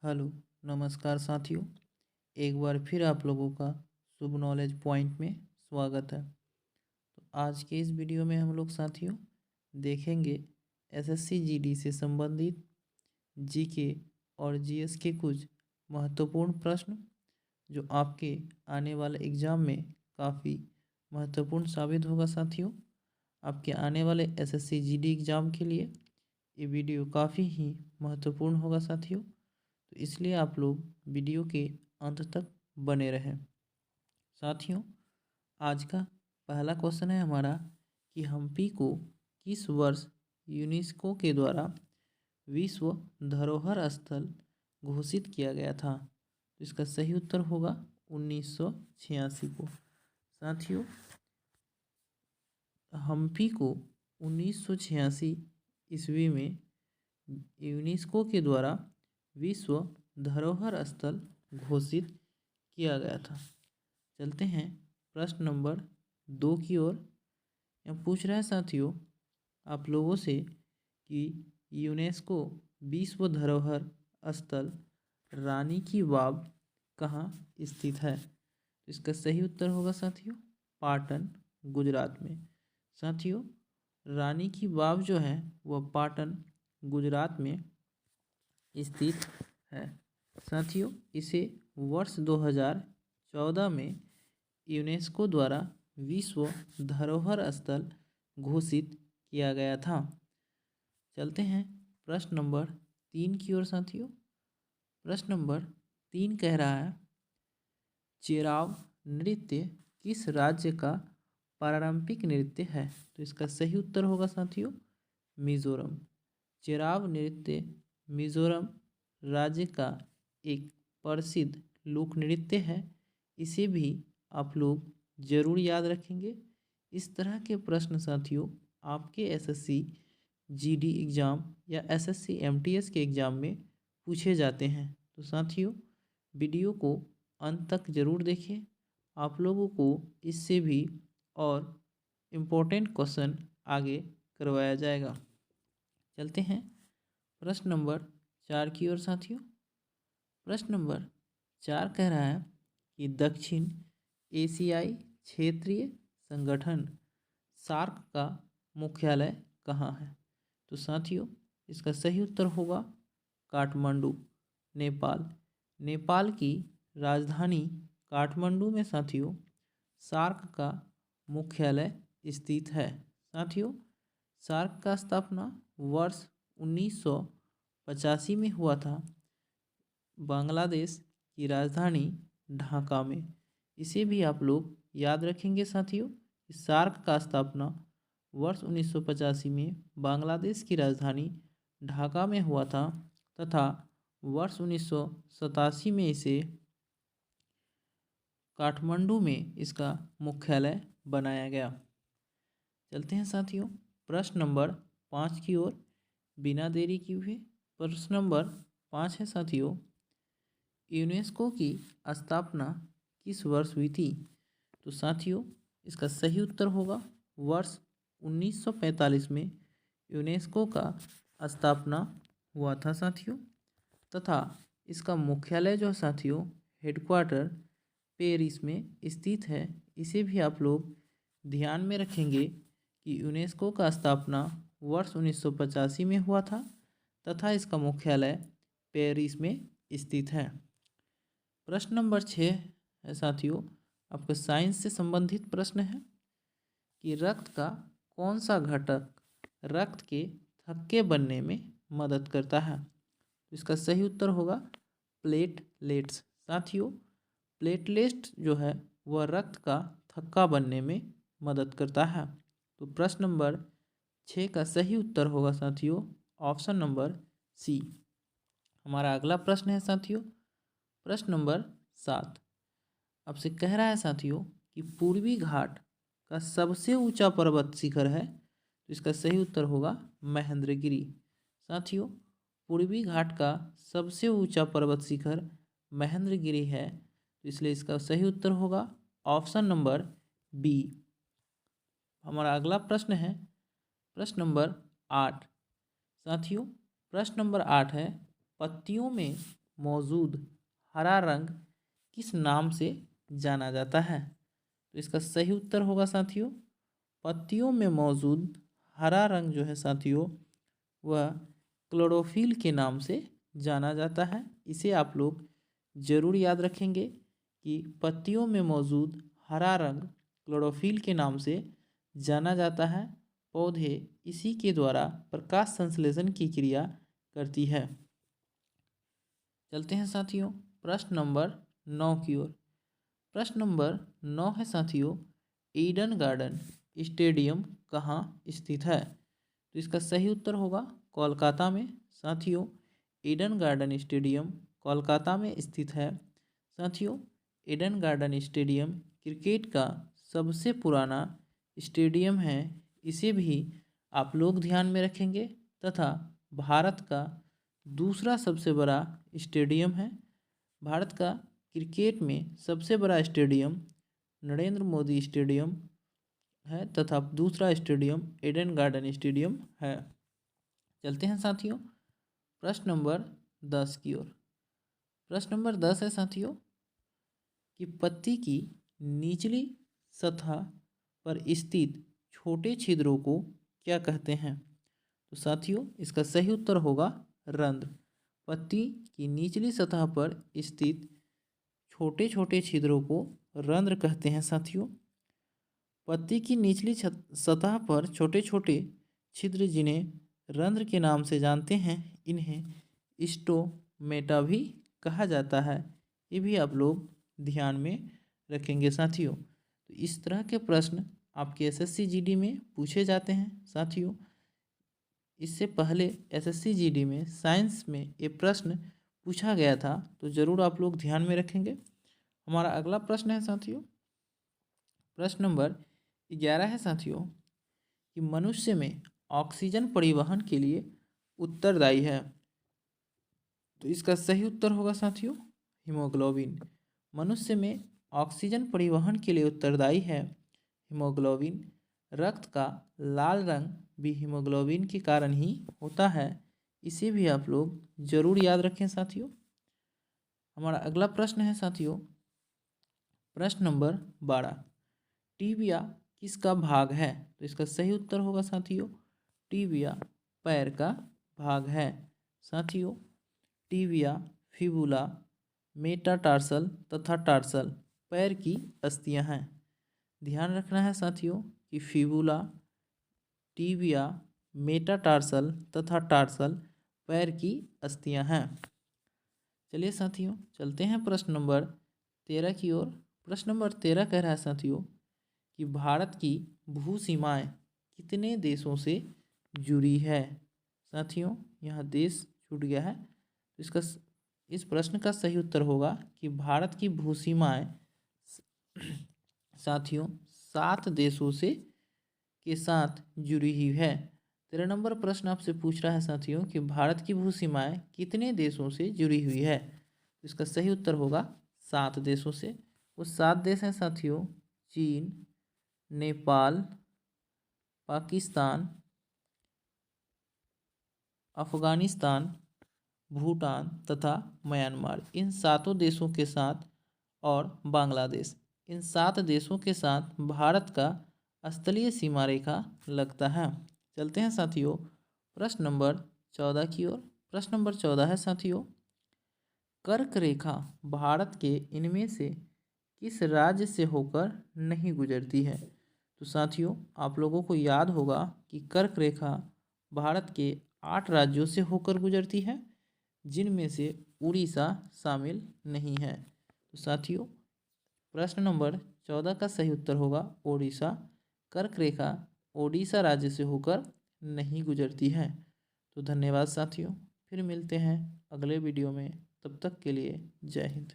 Hello, नमस्कार साथियों। एक बार फिर आप लोगों का शुभ नॉलेज पॉइंट में स्वागत है। तो आज के इस वीडियो में हम लोग साथियों देखेंगे एसएससी जीडी से संबंधित जीके और जीएस के कुछ महत्वपूर्ण प्रश्न जो आपके आने वाले एग्ज़ाम में काफ़ी महत्वपूर्ण साबित होगा साथियों। आपके आने वाले एसएससी जीडी एग्ज़ाम के लिए ये वीडियो काफ़ी ही महत्वपूर्ण होगा साथियों, तो इसलिए आप लोग वीडियो के अंत तक बने रहें। साथियों, आज का पहला क्वेश्चन है हमारा कि हम्पी को किस वर्ष यूनेस्को के द्वारा विश्व धरोहर स्थल घोषित किया गया था। तो इसका सही उत्तर होगा 1986 को। साथियों, हम्पी को 1986 ईस्वी में यूनेस्को के द्वारा विश्व धरोहर स्थल घोषित किया गया था। चलते हैं प्रश्न नंबर 2 की ओर। यह पूछ रहा है साथियों आप लोगों से कि यूनेस्को विश्व धरोहर स्थल रानी की वाव कहाँ स्थित है। तो इसका सही उत्तर होगा साथियों पाटन, गुजरात में। साथियों, रानी की वाव जो है वह पाटन, गुजरात में स्थित है। साथियों, इसे वर्ष 2014 में यूनेस्को द्वारा विश्व धरोहर स्थल घोषित किया गया था। चलते हैं प्रश्न नंबर 3 की ओर साथियों। प्रश्न नंबर 3 कह रहा है चेराव नृत्य किस राज्य का पारंपरिक नृत्य है। तो इसका सही उत्तर होगा साथियों मिजोरम। चेराव नृत्य मिजोरम राज्य का एक प्रसिद्ध लोक नृत्य है। इसे भी आप लोग ज़रूर याद रखेंगे। इस तरह के प्रश्न साथियों आपके एसएससी जीडी एग्ज़ाम या एसएससी एमटीएस के एग्ज़ाम में पूछे जाते हैं। तो साथियों, वीडियो को अंत तक ज़रूर देखें। आप लोगों को इससे भी और इम्पोर्टेंट क्वेश्चन आगे करवाया जाएगा। चलते हैं प्रश्न नंबर 4 की ओर साथियों। प्रश्न नंबर 4 कह रहा है कि दक्षिण एशियाई क्षेत्रीय संगठन सार्क का मुख्यालय कहाँ है। तो साथियों, इसका सही उत्तर होगा काठमांडू, नेपाल। नेपाल की राजधानी काठमांडू में साथियों सार्क का मुख्यालय स्थित है। साथियों, सार्क का स्थापना वर्ष 1985 में हुआ था बांग्लादेश की राजधानी ढाका में। इसे भी आप लोग याद रखेंगे साथियों। सार्क का स्थापना वर्ष 1985 में बांग्लादेश की राजधानी ढाका में हुआ था तथा वर्ष 1987 में इसे काठमांडू में इसका मुख्यालय बनाया गया। चलते हैं साथियों प्रश्न नंबर 5 की ओर बिना देरी किए हुए। प्रश्न नंबर 5 है साथियों यूनेस्को की स्थापना किस वर्ष हुई थी। तो साथियों, इसका सही उत्तर होगा वर्ष 1945 में यूनेस्को का स्थापना हुआ था साथियों तथा इसका मुख्यालय जो साथियों हेडक्वार्टर पेरिस में स्थित है। इसे भी आप लोग ध्यान में रखेंगे कि यूनेस्को का स्थापना वर्ष 1985 में हुआ था तथा इसका मुख्यालय पेरिस में स्थित है। प्रश्न नंबर 6 है साथियों आपका साइंस से संबंधित प्रश्न है कि रक्त का कौन सा घटक रक्त के थक्के बनने में मदद करता है। तो इसका सही उत्तर होगा प्लेटलेट्स। साथियों, प्लेटलेट्स जो है वह रक्त का थक्का बनने में मदद करता है। तो प्रश्न नंबर 6 का सही उत्तर होगा साथियों ऑप्शन नंबर सी। हमारा अगला प्रश्न है साथियों प्रश्न नंबर 7 आपसे कह रहा है साथियों कि पूर्वी घाट का सबसे ऊंचा पर्वत शिखर है। तो इसका सही उत्तर होगा महेंद्रगिरी। साथियों, पूर्वी घाट का सबसे ऊंचा पर्वत शिखर महेंद्रगिरी है, तो इसलिए इसका सही उत्तर होगा ऑप्शन नंबर बी। हमारा अगला प्रश्न है प्रश्न नंबर 8। साथियों, प्रश्न नंबर 8 है पत्तियों में मौजूद हरा रंग किस नाम से जाना जाता है? तो इसका सही उत्तर होगा साथियों, पत्तियों में मौजूद हरा रंग जो है साथियों वह क्लोरोफिल के नाम से जाना जाता है। इसे आप लोग ज़रूर याद रखेंगे कि पत्तियों में मौजूद हरा रंग क्लोरोफिल के नाम से जाना जाता है। पौधे इसी के द्वारा प्रकाश संश्लेषण की क्रिया करती है। चलते हैं साथियों प्रश्न नंबर 9 की ओर। प्रश्न नंबर 9 है साथियों, ईडन गार्डन स्टेडियम कहाँ स्थित है? तो इसका सही उत्तर होगा कोलकाता में। साथियों ईडन गार्डन स्टेडियम कोलकाता में स्थित है। साथियों ईडन गार्डन स्टेडियम क्रिकेट का सबसे पुराना स्टेडियम है। इसे भी आप लोग ध्यान में रखेंगे तथा भारत का दूसरा सबसे बड़ा स्टेडियम है। भारत का क्रिकेट में सबसे बड़ा स्टेडियम नरेंद्र मोदी स्टेडियम है तथा दूसरा स्टेडियम ईडन गार्डन स्टेडियम है। चलते हैं साथियों प्रश्न नंबर 10 की ओर। प्रश्न नंबर 10 है साथियों कि पत्ती की निचली सतह पर स्थित छोटे छिद्रों को क्या कहते हैं? तो साथियों इसका सही उत्तर होगा रंध्र। पत्ती की निचली सतह पर स्थित छोटे छोटे छिद्रों को रंध्र कहते हैं। साथियों पत्ती की निचली सतह पर छोटे छोटे छिद्र जिन्हें रंध्र के नाम से जानते हैं, इन्हें स्टोमेटा भी कहा जाता है। ये भी आप लोग ध्यान में रखेंगे साथियों। तो इस तरह के प्रश्न आपके एसएससी जीडी में पूछे जाते हैं। साथियों इससे पहले एसएससी जीडी में साइंस में ये प्रश्न पूछा गया था, तो ज़रूर आप लोग ध्यान में रखेंगे। हमारा अगला प्रश्न है साथियों प्रश्न नंबर 11 है साथियों कि मनुष्य में ऑक्सीजन परिवहन के लिए उत्तरदायी है। तो इसका सही उत्तर होगा साथियों हीमोग्लोबिन। मनुष्य में ऑक्सीजन परिवहन के लिए उत्तरदायी है हीमोग्लोबिन। रक्त का लाल रंग भी हीमोग्लोबिन के कारण ही होता है। इसे भी आप लोग ज़रूर याद रखें साथियों। हमारा अगला प्रश्न है साथियों प्रश्न नंबर 12, टीबिया किसका भाग है? तो इसका सही उत्तर होगा साथियों टीबिया पैर का भाग है। साथियों टीबिया, फिबुला, मेटाटार्सल तथा टार्सल पैर की अस्थियां हैं। ध्यान रखना है साथियों कि फिबुला, टीबिया, मेटाटार्सल तथा टार्सल पैर की अस्थियां हैं। चलिए साथियों चलते हैं प्रश्न नंबर 13 की ओर। प्रश्न नंबर 13 कह रहा है साथियों कि भारत की भू सीमाएँ कितने देशों से जुड़ी है? साथियों यहाँ देश छूट गया है। इसका इस प्रश्न का सही उत्तर होगा कि भारत की भू सीमाएँ साथियों 7 देशों से के साथ जुड़ी हुई है। 13 नंबर प्रश्न आपसे पूछ रहा है साथियों कि भारत की भू सीमाएँ कितने देशों से जुड़ी हुई है? इसका सही उत्तर होगा 7 देशों से। वो 7 देश हैं साथियों चीन, नेपाल, पाकिस्तान, अफगानिस्तान, भूटान तथा म्यांमार। इन 7 देशों के साथ और बांग्लादेश, इन 7 देशों के साथ भारत का स्थलीय सीमा रेखा लगता है। चलते हैं साथियों प्रश्न नंबर 14 की ओर। प्रश्न नंबर 14 है साथियों कर्क रेखा भारत के इनमें से किस राज्य से होकर नहीं गुजरती है? तो साथियों आप लोगों को याद होगा कि कर्क रेखा भारत के 8 राज्यों से होकर गुजरती है, जिनमें से उड़ीसा शामिल नहीं है। तो साथियों प्रश्न नंबर 14 का सही उत्तर होगा ओडिशा। कर्क रेखा ओडिशा राज्य से होकर नहीं गुजरती है। तो धन्यवाद साथियों, फिर मिलते हैं अगले वीडियो में। तब तक के लिए जय हिंद।